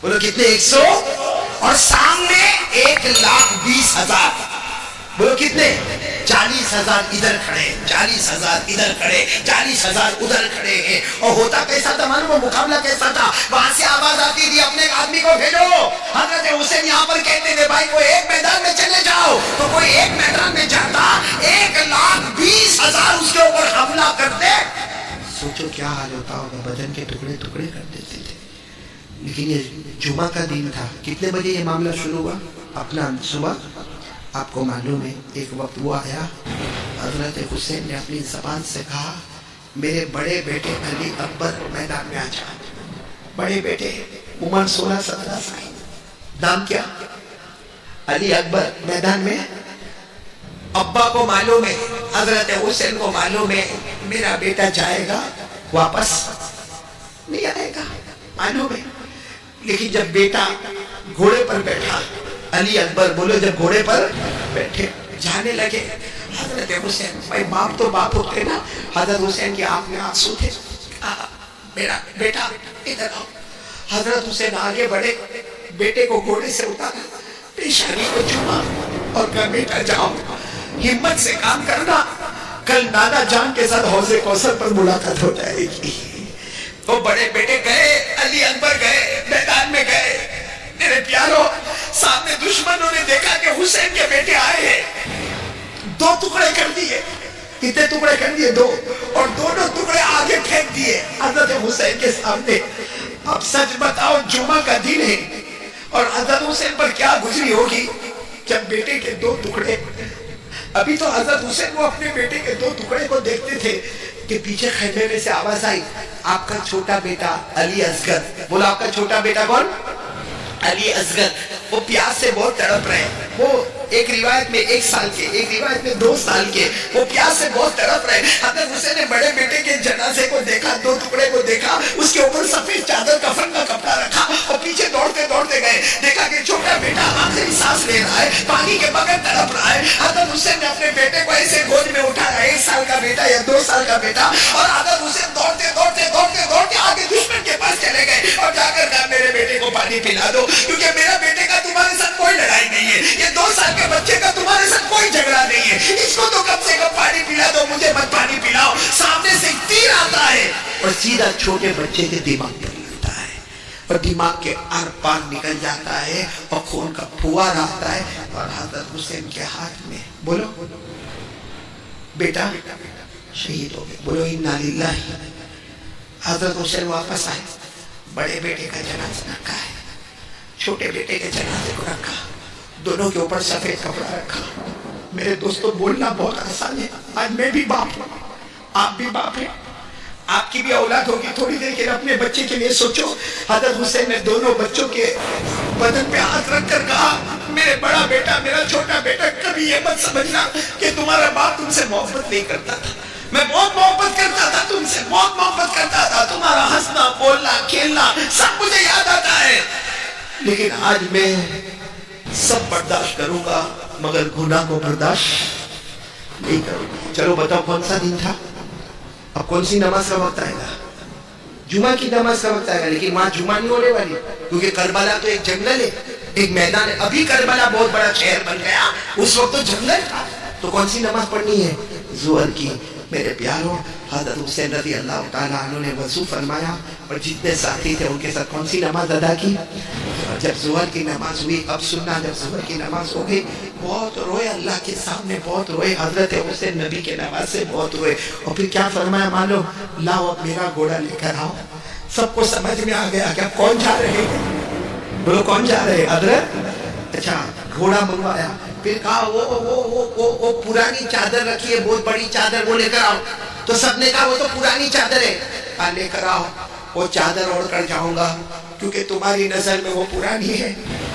بولو کتنے؟ 100 اور سامنے 1,20,000. بولو کتنے؟ 40,000 ادھر کھڑے، 40,000 ادھر کھڑے، 40,000 ادھر کھڑے ہیں. اور ہوتا کیسا تھا معلوم؟ وہ مقابلہ کیسا تھا؟ وہاں سے آواز آتی تھی اپنے ایک آدمی کو بھیجو. حضرت حسین یہاں پر کہتے تھے بھائی کوئی ایک میدان میں چلے جاؤ. تو کوئی ایک میدان میں جاتا، 1,20,000 اس کے اوپر حملہ کرتے. سوچو کیا حال ہوتا ہوگا، بدن کے ٹکڑے ٹکڑے کر دیتے تھے. لیکن یہ جمعہ کا دن تھا. کتنے بجے یہ معاملہ شروع ہوا؟ اپنا صبح. آپ کو معلوم ہے ایک وقت وہ آیا، حضرت حسین نے اپنی زبان سے کہا میرے بڑے بیٹے علی اکبر میدان میں آ جا. بڑے بیٹے عمر 16-17 سال، نام کیا؟ علی اکبر میدان میں. ابا کو معلوم ہے، حضرت حسین کو معلوم ہے میرا بیٹا جائے گا واپس نہیں آئے گا، معلوم ہے. لیکن جب بیٹا گھوڑے پر بیٹھا، علی اکبر بولو جب گھوڑے پر بیٹھے جانے لگے، حضرت حسین، بھائی باپ تو باپ ہوتے نا، حضرت حسین کی آنکھ میں آنسو تھے. میرا بیٹا ادھر آؤ. حضرت حسین آگے بڑھے، بیٹے کو گھوڑے سے اتارا، پیشانی کو چوما اور کہا بیٹا جاؤ، ہمت سے کام کرنا، کل نانا جان کے ساتھ حوض کوثر پر ملاقات ہو جائے گی. وہ بڑے بیٹے گئے، علی اکبر گئے، میدان میں گئے. میرے پیارو، سامنے دشمنوں نے دیکھا کہ حسین کے بیٹے آئے ہیں، 2 ٹکڑے کر دیے. کتنے ٹکڑے کر دیے؟ 2. اور دونوں ٹکڑے آگے پھینک دیے حضرت حسین کے سامنے. اب سچ بتاؤ جمعہ کا دن ہے اور حضرت حسین پر کیا گزری ہوگی جب بیٹے کے 2 ٹکڑے. ابھی تو حضرت حسین وہ اپنے بیٹے کے 2 ٹکڑے کو دیکھتے تھے کہ پیچھے خیمے میں سے آواز آئی آپ کا چھوٹا بیٹا علی اصغر. بولا آپ کا چھوٹا بیٹا کون؟ علی اصغر. وہ پیاس سے بہت تڑپ رہے ہیں. وہ ایک روایت میں 1 سال کے، ایک روایت میں 2 سال کے، وہ پیاس سے بہت تڑپ رہے. حضرت حسین نے بڑے بیٹے کے جنازے کو دیکھا، 2 ٹکڑے کو دیکھا، اس کے اوپر سفید چادر کفن کا کپڑا رکھا اور پیچھے دوڑتے دوڑتے گئے. دیکھا کہ چھوٹا بیٹا آخری سانس لے رہا ہے، پانی کے بغیر تڑپ رہا ہے. حضرت حسین نے اپنے بیٹے کو ایسے گود میں اٹھایا، 1 سال کا بیٹا یا 2 سال کا بیٹا، اور حضرت حسین دوڑتے دوڑتے دوڑتے دوڑتے آگے دشمن کے پاس چلے گئے اور جا کر کہا میرے بیٹے کو پانی پلا دو، کیونکہ میرا بیٹے کا تمہارے ساتھ کوئی لڑائی نہیں ہے، یہ 2 سال کے بچے کا تمہارے ساتھ کوئی جھگڑا نہیں ہے، اس کو تو کم سے کم پانی پلا دو، مجھے مت پانی پلاؤ. سامنے سے تیر آتا ہے اور سیدھا چھوٹے بچے کے دماغ پر لگتا ہے اور دماغ کے آر پار نکل جاتا ہے اور خون کا پھوار آتا ہے اور حضرت حسین کے ہاتھ میں. بولو بیٹا شہید ہو گئے. بولو انا للہ. حضرت حسین واپس آئے، بڑے بیٹے کا جنازہ رکھا ہے، چھوٹے بیٹے کے جنازے کو رکھا، دونوں کے اوپر سفید کپڑا رکھا. میرے دوستوں بولنا بہت آسان ہے. آج میں بھی باپ ہوں، آپ بھی باپ ہیں، آپ کی بھی اولاد ہوگی. تھوڑی دیر کے اپنے بچے کے لیے سوچو. حضرت حسین نے دونوں بچوں کے بدن پہ ہاتھ رکھ کر کہا میرے بڑا بیٹا، میرا چھوٹا بیٹا، کبھی یہ مت سمجھنا کہ تمہارا باپ تم سے محبت نہیں کرتا تھا. میں بہت محبت کرتا تھا تم سے، بہت محبت کرتا تھا. تمہارا ہنسنا بولنا کھیلنا سب مجھے یاد آتا ہے، لیکن آج میں سب برداشت کروں گا مگر گناہ کو برداشت نہیں کروں گا. چلو بتاؤ کون سا دن تھا؟ اب کون سی نماز کا وقت آئے گا؟ جمعہ کی نماز کا وقت آئے گا. لیکن وہاں جمعہ نہیں ہونے والی، کیونکہ کربلا تو ایک جنگل ہے، ایک میدان ہے. ابھی کربلا بہت بڑا شہر بن گیا، اس وقت تو جنگل تھا. تو کون سی نماز پڑھنی ہے؟ ظہر کی. میرے پیاروں، حضرت حسین رضی اللہ تعالیٰ عنہ نے وضو فرمایا اور جتنے ساتھی تھے ان کے ساتھ کون سی نماز ادا کی؟ جب ظہر کی نماز ہوئی، اب سننا، جب ظہر کی نماز ہو گئی بہت روئے، اللہ کے سامنے بہت روئے. حضرت حسین نبی کے نماز سے بہت روئے اور پھر کیا فرمایا معلوم؟ لاؤ اب میرا گھوڑا لے کر آؤ. سب کو سمجھ میں آ گیا کہ اب کون جا رہے ہیں؟ بولو کون جا رہے ہیں؟ حضرت. اچھا گھوڑا منگوایا. پھر کہا وہ پرانی چادر رکھی ہے، بہت بڑی چادر، وہ لے کر آؤ. تو سب نے کہا وہ تو پرانی چادر ہے، لے کر آؤ. وہ چادر اوڑھ کر جاؤں گا کیونکہ تمہاری نظر میں وہ پرانی ہے.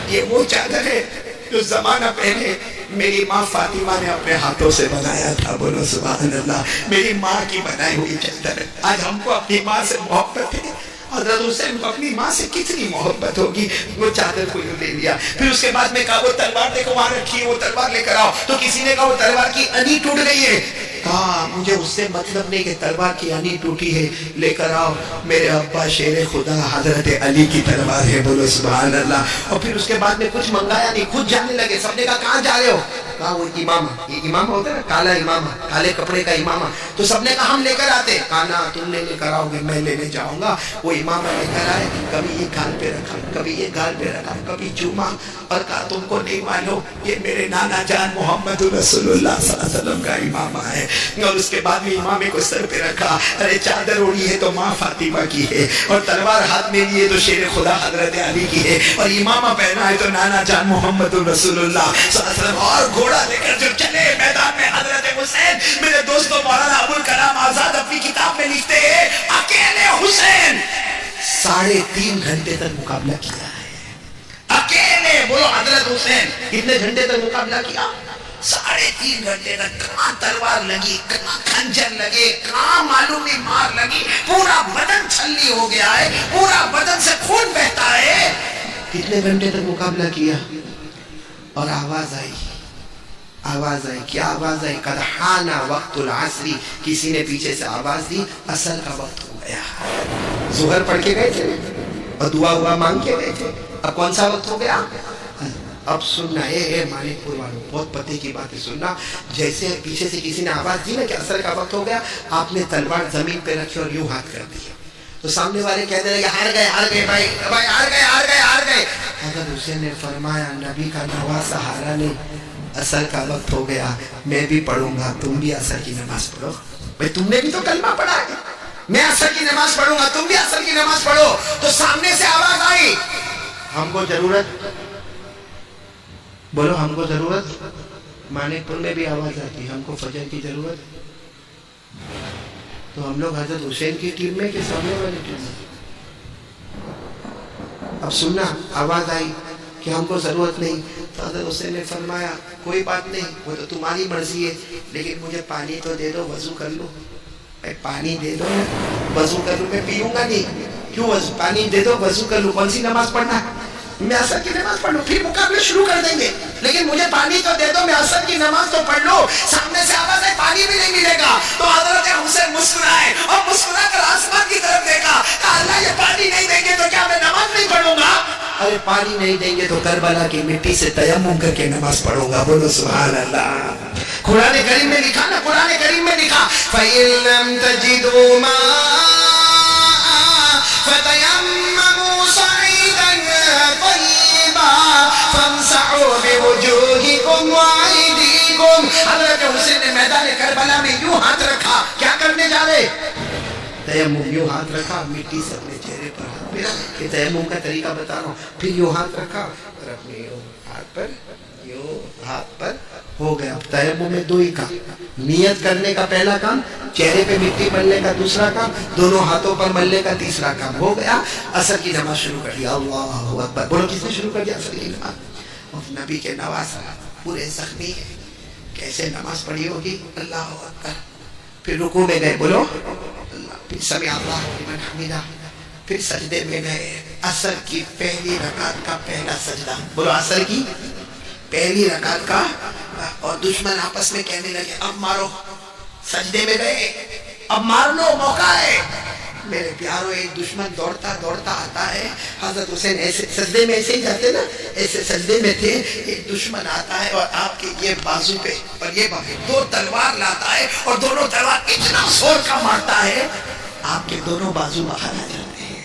یہ وہ چادر ہے جو زمانہ پہلے میری ماں فاطمہ نے اپنے ہاتھوں سے بنایا تھا. بولو سبحان اللہ. میری ماں کی بنائی ہوئی چادر ہے. آج ہم کو اپنی ماں سے محبت ہے، حضرت حسین کو اپنی ماں سے کتنی محبت ہوگی. وہ چادر کو یوں لے لیا. پھر اس کے بعد میں کہا وہ تلوار دیکھو وہاں رکھی ہے، وہ تلوار لے کر آؤ. تو کسی نے کہا وہ تلوار کی انی ٹوٹ گئی ہے. کہا مجھے اس سے مطلب نہیں کہ تلوار کی یعنی ٹوٹی ہے، لے کر آؤ میرے ابا شیر خدا حضرت علی کی تلوار ہے، بولو سبحان اللہ۔ اور پھر اس کے بعد میں کچھ منگایا نہیں، خود جانے لگے۔ سب نے کہا کہاں جا رہے ہو؟ کہا وہ امامہ، یہ امامہ ہوتا ہے نا، کالا امامہ، کالے کپڑے کا امامہ۔ تو سب نے کہا ہم لے کر آتے، کہا نا تم نے لے کر آؤ گے، میں لینے جاؤں گا۔ وہ امامہ لے کر آئے، کبھی یہ گال پہ رکھا، کبھی یہ گال پہ رکھا، کبھی چوما، اور کہا تم کو نہیں معلوم یہ میرے نانا جان محمد رسول اللہ صلی اللہ علیہ وسلم کا امامہ ہے۔ اور اس کے بعد میں امامے کو سر پہ رکھا، ارے چادر اوڑھی ہے تو ماں فاطمہ کی ہے، اور تلوار ہاتھ میں لیے تو شیر خدا حضرت علی کی ہے، اور امامہ پہنا ہے تو نانا جان محمد رسول اللہ صلی اللہ علیہ وسلم۔ اور گھوڑا لے کر جو چلے میدان میں حضرت حسین، میرے دوستوں مولانا ابوالکلام آزاد اپنی کتاب میں لکھتے ہیں اکیلے حسین 3.5 گھنٹے تک مقابلہ کیا ہے، اکیلے۔ بولو حضرت حسین کتنے گھنٹے تک مقابلہ کیا؟ 3.5 گھنٹے تک۔ کہاں تلوار لگی، کہاں خنجر لگے، کہاں معلوم نہیں مار لگی، پورا بدن چھلنی ہو گیا ہے، پورا بدن سے خون بہتا ہے۔ کتنے گھنٹے تک مقابلہ کیا؟ اور آواز آئی، آواز آئی، کیا آواز آئی؟ قد حان وقت العصر، کسی نے پیچھے سے آواز دی عصر کا وقت ہو گیا۔ ظہر پڑھ کے گئے تھے اور دعا مانگ کے گئے تھے، اب کون سا وقت ہو گیا؟ اب سننا اے مانک پور والوں، بہت پتے کی باتیں سننا۔ جیسے پیچھے سے کسی نے آواز دی نا کہ عصر کا وقت ہو گیا، آپ نے تلوار زمین پہ رکھی اور یوں ہاتھ کر دیا، تو سامنے والے کہتے رہے کہ ہار گئے ہار گئے بھائی بھائی، ہار گئے ہار گئے ہار گئے۔ حضرت حسین نے فرمایا نبی کا نواسا ہارا نہیں، عصر کا وقت ہو گیا، میں بھی پڑھوں گا، تم بھی عصر کی نماز پڑھو۔ بھائی تم نے بھی تو کلمہ پڑھا ہے، میں عصر کی نماز پڑھوں گا، تم بھی عصر کی نماز پڑھو۔ تو سامنے سے آواز آئی، ہم کو ضرورت، بولو ہم کو ضرورت، مانک پور میں بھی آواز آتی ہم کو فجر کی ضرورت، تو ہم لوگ حضرت حسین کی ٹیم میں کہ سامنے والی ٹیم میں؟ اب سننا، آواز آئی کہ ہم کو ضرورت نہیں، تو حضرت حسین نے فرمایا کوئی بات نہیں، وہ تو تمہاری مرضی ہے، لیکن مجھے پانی تو دے دو، وضو کر لو۔ پانی دے دو، وضو کر لوں، میں پیوں گا نہیں، کیوں؟ پانی دے دو، وضو کر لوں۔ کون سی نماز پڑھنا ہے؟ میں عصر کی نماز پڑھ لوں، پھر مقابلے شروع کر دیں گے، لیکن مجھے پانی تو دے دو، میں عصر کی نماز تو پڑھ لوں۔ سامنے سے آواز ہے پانی بھی نہیں ملے گا، تو حضرت حسین مسکرائے اور مسکرا کر آسمان کی طرف دیکھا، کہا اللہ یہ پانی نہیں دیں گے تو کیا میں نماز نہیں پڑھوں گا؟ ارے پانی نہیں دیں گے تو کربلا کی مٹی سے تیمم کر کے نماز پڑھوں گا، بولو سبحان اللہ۔ قرآن کریم میں لکھا نا، قرآن کریم میں لکھا فَإِن لَّمْ تَجِدُوا مَاءً فَتَيَمَّمُوا صَعِيدًا طَيِّبًا فَامْسَحُوا بِوُجُوهِكُمْ وَأَيْدِيكُمْ۔ حضرت حسین نے میدان کربلا میں یوں ہاتھ رکھا، کیا کرنے جا رہے؟ تیمم، یوں ہاتھ رکھا، مٹی سے اپنے چہرے پر ہاتھ پھیرا، یہ تیمم کا طریقہ بتا رہا ہوں، پھر یوں ہاتھ رکھا اور اپنے یوں ہاتھ پر، یوں ہاتھ پر ہو گیا۔ تیمم میں 2 ہی کام، نیت کرنے کا پہلا کام، چہرے پہ مٹی ملنے کا دوسرا کام، دونوں ہاتھوں پر ملنے کا تیسرا کام، ہو گیا۔ عصر کی نماز شروع کر دیا، اللہ اکبر، بولو کس نے شروع کر دیا عصر کی نماز؟ اور نبی کے نواسا پورے زخمی ہیں، کیسے نماز پڑھی ہوگی؟ اللہ اکبر۔ پھر رکوع میں گئے، بولو اللہ، پھر سمع اللہ لمن حمدہ، پھر سجدے میں گئے۔ عصر کی پہلی رکعت کا پہلا سجدہ، بولو عصر کی پہلی رکعت کا، اور دشمن آپس میں کہنے لگے اب مارو، سجدے میں گئے اب مار لو، موقع ہے۔ میرے پیاروں، ایک دشمن دوڑتا دوڑتا آتا ہے، حضرت حسین ایسے سجدے میں ایسے ہی جاتے نا، ایسے سجدے میں تھے، ایک دشمن آتا ہے اور آپ کے یہ بازو پہ اور یہ 2 تلوار لاتا ہے، اور دونوں تلوار اتنا زور کا مارتا ہے آپ کے دونوں بازو باہر آ جاتے ہیں،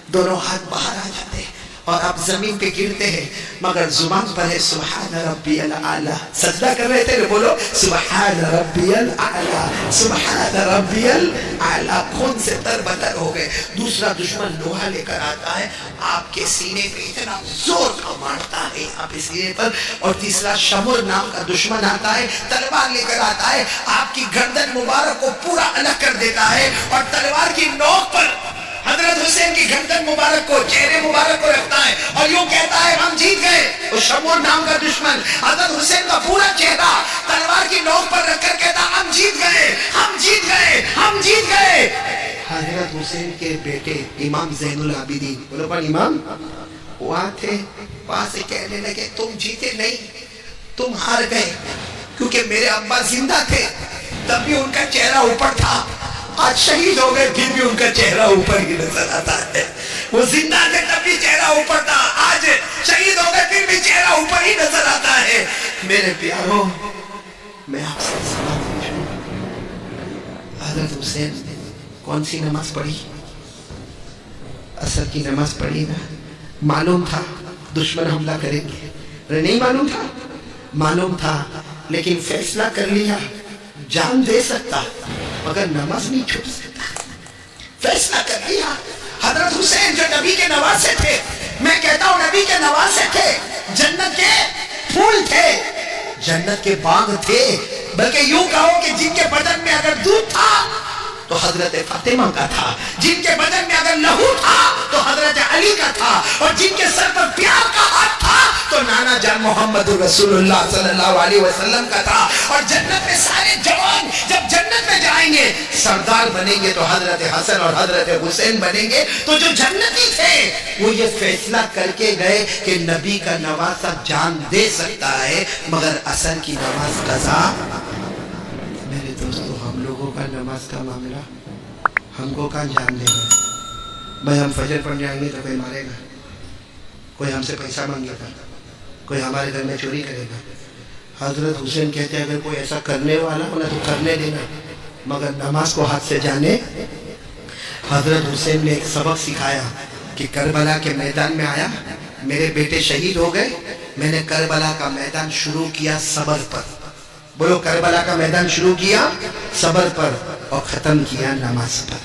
دونوں ہاتھ باہر آ جاتے ہیں، اور آپ زمین پہ گرتے ہیں، مگر زبان پر ہے سبحان ربی الاعلیٰ۔ سجدہ کر رہے تھے، بولو سبحان ربی الاعلیٰ، سبحان ربی الاعلیٰ، خون سے تر بتر ہو گئے۔ دوسرا دشمن لوہا لے کر آتا ہے، آپ کے سینے پہ اتنا زور کا مارتا ہے آپ کے سینے پر، اور تیسرا شمر نام کا دشمن آتا ہے، تلوار لے کر آتا ہے، آپ کی گردن مبارک کو پورا الگ کر دیتا ہے، اور تلوار کی نوک پر حضرت حسین کی گردن مبارک کو، چہرے مبارک کو رکھتا ہے، اور یوں کہتا ہے ہم جیت گئے۔ وہ شمور نام کا دشمن حضرت حسین کا پورا چہرہ تلوار کی نوک پر رکھ کر کہتا ہم جیت گئے، ہم جیت گئے، ہم جیت گئے۔ حضرت حسین کے بیٹے امام زین العابدین، بولو پر امام، وہاں تھے، وہاں سے کہنے لگے تم جیتے نہیں، تم ہار گئے، کیونکہ میرے ابا زندہ تھے، تب بھی ان کا چہرہ اوپر تھا. آج شہید ہو گئے پھر بھی ان کا چہرہ اوپر ہی نظر آتا ہے. وہ زندہ تھے تب بھی چہرہ اوپر تھا, آج شہید ہو گئے پھر بھی چہرہ اوپر ہی نظر آتا ہے. میرے پیاروں, میں آپ سے سوال پوچھوں, حضرت حسین کون سی نماز پڑھی؟ عصر کی نماز پڑھی نا. معلوم تھا دشمن حملہ کریں گے, نہیں معلوم تھا؟ معلوم تھا, لیکن فیصلہ کر لیا جان دے سکتا مگر نماز نہیں چھوڑ سکتا. فیصلہ کر لیا. حضرت حسین جو نبی کے نواسے تھے, میں کہتا ہوں نبی کے نواسے تھے, جنت کے پھول تھے, جنت کے باغ تھے, بلکہ یوں کہو کہ جن کے بدن میں اگر دودھ تھا تو حضرت فاطمہ کا تھا, جن کے بدن میں اگر لہو تھا تو حضرت علی کا تھا, اور جن کے سر پر پیار کا ہاتھ تھا تو نانا جان محمد رسول اللہ صلی اللہ علیہ وسلم کا تھا. اور جنت میں سارے جوان جب جنت میں جائیں گے سردار بنیں گے تو حضرت حسن اور حضرت حسین بنیں گے. تو جو جنتی تھے وہ یہ فیصلہ کر کے گئے کہ نبی کا نواسا جان دے سکتا ہے مگر عصر کی نماز قضا. میرے دوستو, ہم لوگوں کا نماز کا معاملہ ہم کو کہاں جان دے گا؟ بھائی ہم فجر پڑھ جائیں گے تو کوئی مارے گا, کوئی ہم سے پیسہ مانگے گا, کوئی ہمارے گھر میں چوری کرے گا. حضرت حسین کہتے ہیں اگر کوئی ایسا کرنے والا ہو نا تو کرنے دینا, مگر نماز کو ہاتھ سے جانے. حضرت حسین نے ایک سبق سکھایا کہ کربلا کے میدان میں آیا, میرے بیٹے شہید ہو گئے, میں نے کربلا کا میدان شروع کیا صبر پر. بولو, کربلا کا میدان شروع کیا صبر پر اور ختم کیا نماز پر.